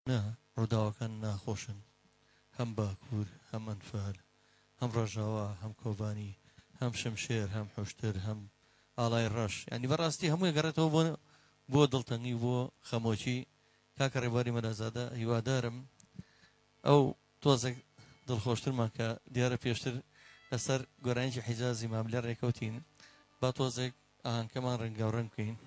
نا ڕووداوەکان ناخۆشن، هەم باکوور هەم ئەنفال، هەم ڕۆژاوا، هەم کۆبانی، هەم شمشێر، هەم حوشتر، هەم ئاڵای ڕەش. ینی بەڕاستی هەمووی گەڕێتەوە بۆ دڵتەنگی بۆ خەمۆکی. کاکە ڕێبواری مەرازادە هیوادارم ئەو تۆزێک دڵخۆشترمان کە دیارە پێشتر لەسەر گۆرانیی حیجازی ماملە ڕێکەوتین، با تۆزێک ئاهەنگەمان ڕەنگاوڕەنگ بکەین.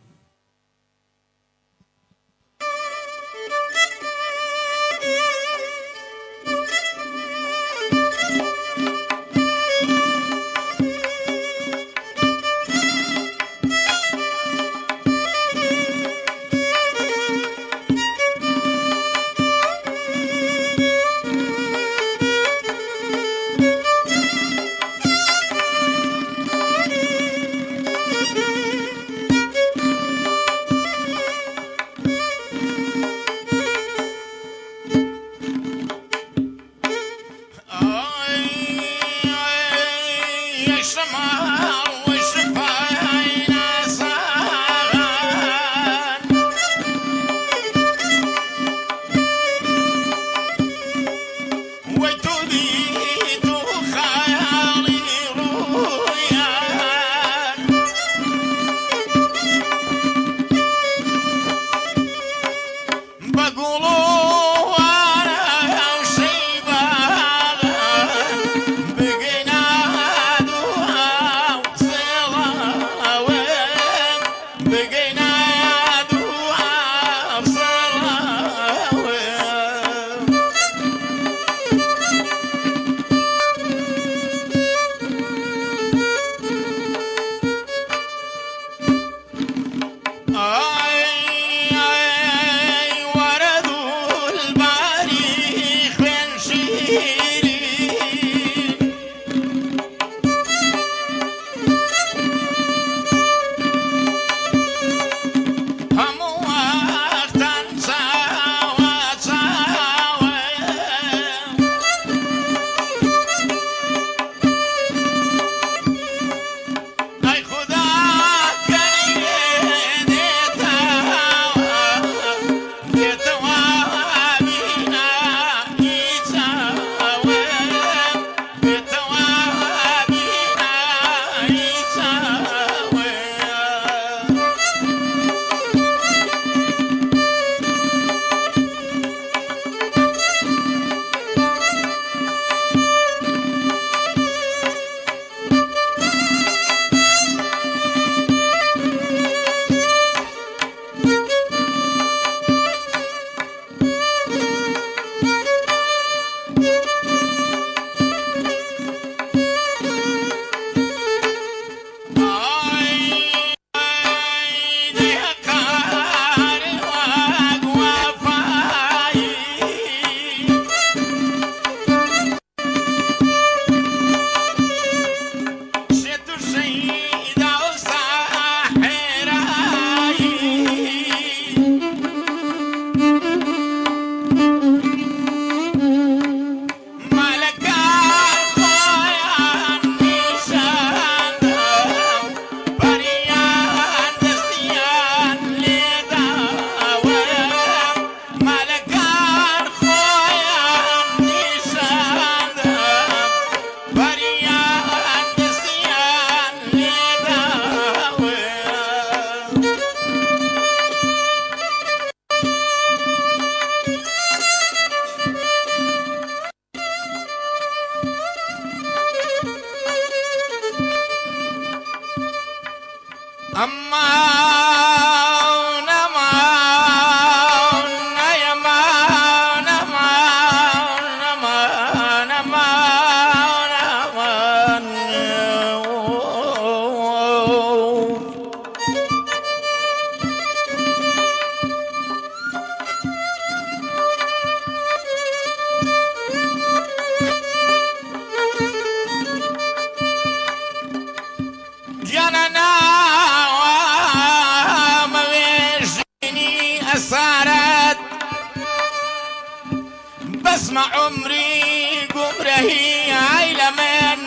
بسمع عمري قمرهي عيلمن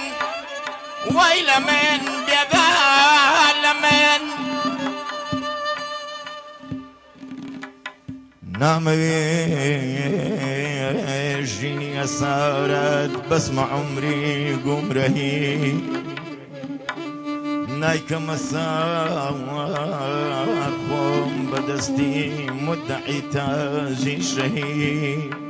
ويلمن بيبالمن نعمي تجيني أسارت بسمع عمري قمرهي نايك مسار خوم بدستي مدعي تاجي شهيد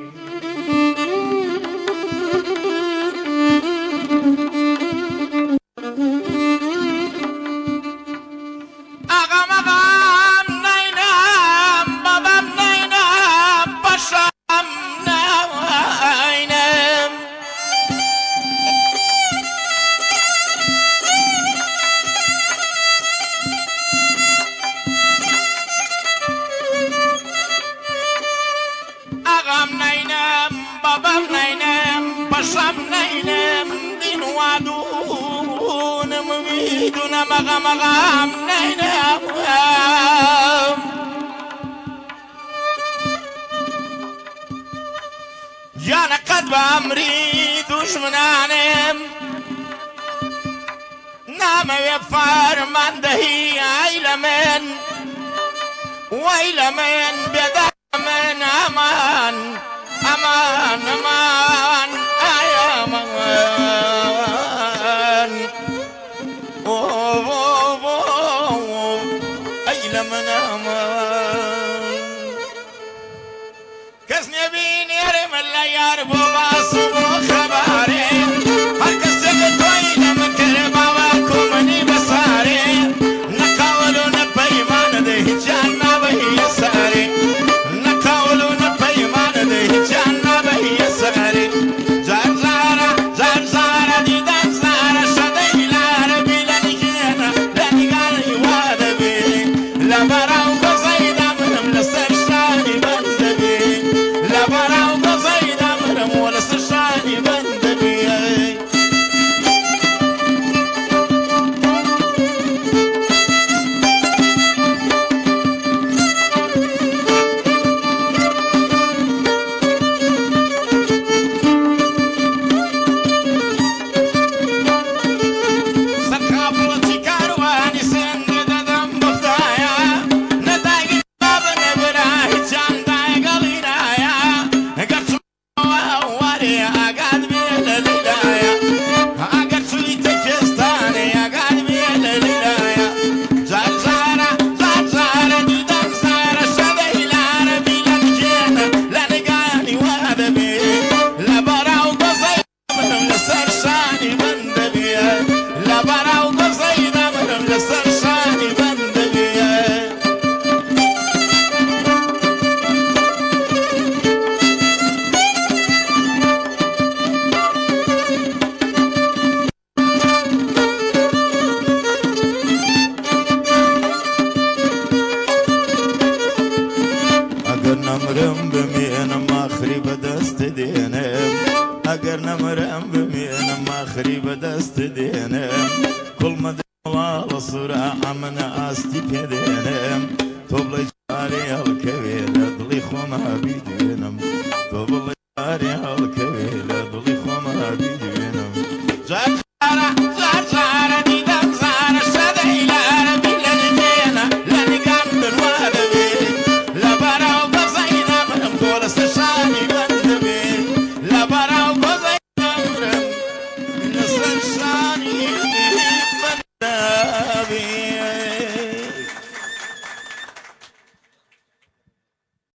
مغام نينام جانا قد بأمري دشمنانم نام يفار من دهي عيلمن ويلمن بدا من أمان أمان أمان أمان من أمان كسني بيني يرم الله يارب وباسم وخباري هركس جتوي لما كربا وكمني بصاري نقاولو نبيمان ده جانا بهي ساري نقاولو نبيمان ده جانا بهي ساري زارزارا زارزارا دي دانزارا شدي لاربي لنجينا لنجالي وادبي لبراو قصيدة مرم لسرشاني بندبي لبراو قصيدة مرم ولسرشاني بندبي اگر نمرم بمینم آخری به دست دینم کل مدوال صراع من آستی پدینم طبل جاری الکویر دلی خوما بیدی